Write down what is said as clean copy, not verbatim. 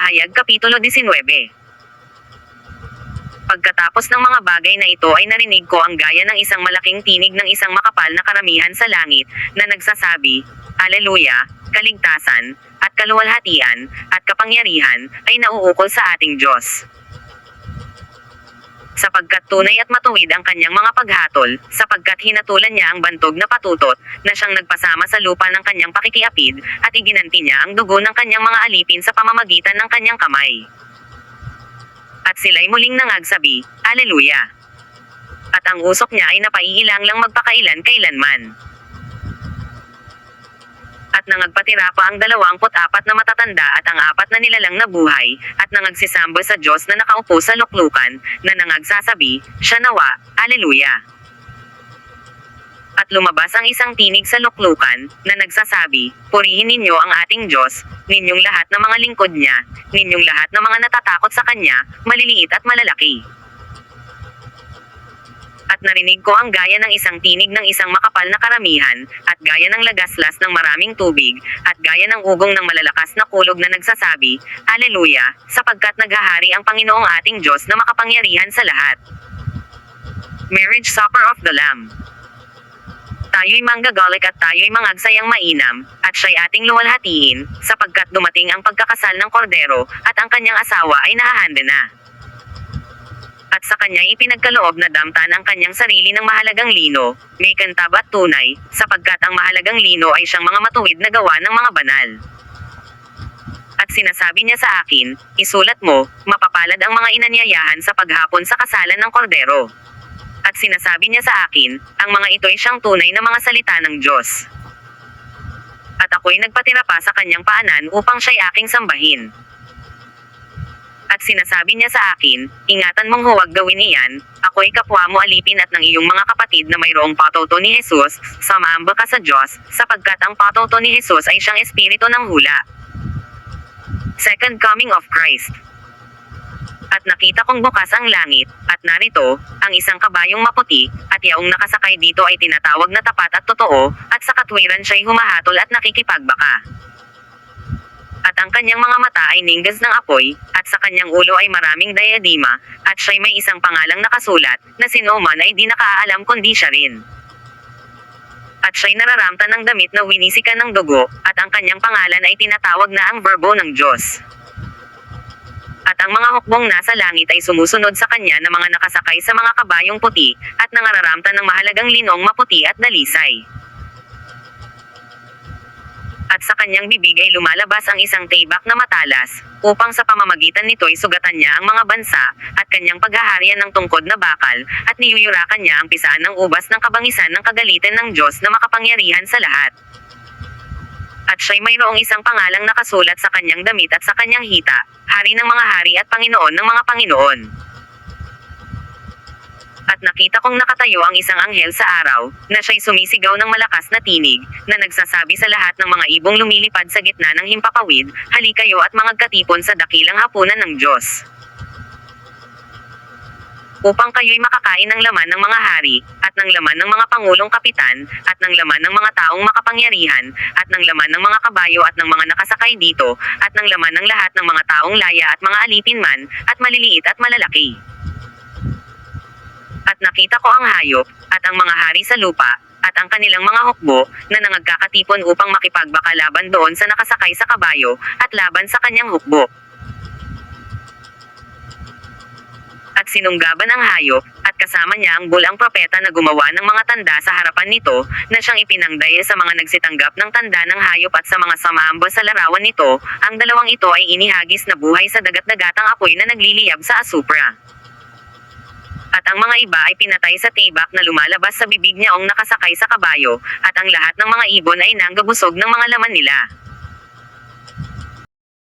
Pahayag Kapitulo 19. Pagkatapos ng mga bagay na ito ay narinig ko ang gaya ng isang malaking tinig ng isang makapal na karamihan sa langit, na nagsasabi, Aleluya, kaligtasan, at kaluwalhatian, at kapangyarihan, ay nauukol sa ating Diyos. Sapagkat tunay at matuwid ang kanyang mga paghatol, sapagkat hinatulan niya ang bantog na patutot, na siyang nagpasama sa lupa ng kanyang pakikiapid, at iginanti niya ang dugo ng kanyang mga alipin sa pamamagitan ng kanyang kamay. At sila'y muling nangagsabi, Aleluya! At ang usok niya ay napaiilang lang magpakailan kailanman. At nangagpatira pa ang 24 na matatanda at ang 4 na nilalang na buhay, at nangagsisamba sa Diyos na nakaupo sa luklukan, na nangagsasabi, Siya nawa, Aleluya! At lumabas ang isang tinig sa luklukan, na nagsasabi, Purihin ninyo ang ating Diyos, ninyong lahat ng mga lingkod niya, ninyong lahat ng mga natatakot sa Kanya, maliliit at malalaki. At narinig ko ang gaya ng isang tinig ng isang makapal na karamihan, at gaya ng lagaslas ng maraming tubig, at gaya ng ugong ng malalakas na kulog na nagsasabi, Aleluya, sapagkat naghahari ang Panginoong ating Diyos na makapangyarihan sa lahat. Marriage Supper of the Lamb. Tayo'y manggagalik at tayo'y mangagsayang mainam, at siya'y ating luwalhatiin, sapagkat dumating ang pagkakasal ng kordero, at ang kanyang asawa ay nahahanda na. At sa kanya'y ipinagkaloob na damtan ang kanyang sarili ng mahalagang lino, may kantab at tunay, sapagkat ang mahalagang lino ay siyang mga matuwid na gawa ng mga banal. At sinasabi niya sa akin, isulat mo, mapapalad ang mga inanyayahan sa paghapon sa kasalan ng kordero. At sinasabi niya sa akin, ang mga ito'y siyang tunay na mga salita ng Diyos. At ako'y nagpatira pa sa kanyang paanan upang siya'y aking sambahin. At sinasabi niya sa akin, ingatan mong huwag gawin iyan, ako'y kapwa mo alipin at ng iyong mga kapatid na mayroong patuto ni Jesus, samaamba ka sa Diyos, sapagkat ang patuto ni Jesus ay siyang espiritu ng hula. Second Coming of Christ. At nakita kong bukas ang langit, at narito, ang isang kabayong maputi, at yaong nakasakay dito ay tinatawag na tapat at totoo, at sa katwiran siya'y humahatol at nakikipagbaka. At ang kanyang mga mata ay ninggas ng apoy, at sa kanyang ulo ay maraming diadema, at siya'y may isang pangalang nakasulat, na sino man ay di nakaalam kundi siya rin. At siya'y nararamtan ng damit na winisikan ng dugo, at ang kanyang pangalan ay tinatawag na ang Verbo ng Diyos. At ang mga hukbong nasa langit ay sumusunod sa kanya na mga nakasakay sa mga kabayong puti, at nangararamtan ng mahalagang linong maputi at dalisay. At sa kanyang bibig ay lumalabas ang isang tibak na matalas, upang sa pamamagitan nito'y sugatan niya ang mga bansa, at kanyang paghaharian ng tungkod na bakal, at niyuyurakan niya ang pisaan ng ubas ng kabangisan ng kagalitan ng Diyos na makapangyarihan sa lahat. At siya'y mayroong isang pangalang nakasulat sa kanyang damit at sa kanyang hita, Hari ng mga hari at Panginoon ng mga Panginoon. At nakita kong nakatayo ang isang anghel sa araw, na siya'y sumisigaw ng malakas na tinig, na nagsasabi sa lahat ng mga ibong lumilipad sa gitna ng himpapawid, halikayo at mangagkatipon sa dakilang hapunan ng Diyos. Upang kayo'y makakain ng laman ng mga hari, at ng laman ng mga pangulong kapitan, at ng laman ng mga taong makapangyarihan, at ng laman ng mga kabayo at ng mga nakasakay dito, at ng laman ng lahat ng mga taong laya at mga alipin man, at maliliit at malalaki. At nakita ko ang hayop, at ang mga hari sa lupa, at ang kanilang mga hukbo, na nangagkakatipon upang makipagbaka laban doon sa nakasakay sa kabayo, at laban sa kanyang hukbo. At sinunggaban ang hayop, at kasama niya ang bulang propeta na gumawa ng mga tanda sa harapan nito, na siyang ipinangdaya sa mga nagsitanggap ng tanda ng hayop at sa mga samaamba sa larawan nito. Ang dalawang ito ay inihagis na buhay sa dagat-dagatang apoy na nagliliyab sa asupra. At ang mga iba ay pinatay sa tibak na lumalabas sa bibig niyaong nakasakay sa kabayo, at ang lahat ng mga ibon ay nanggabusog ng mga laman nila.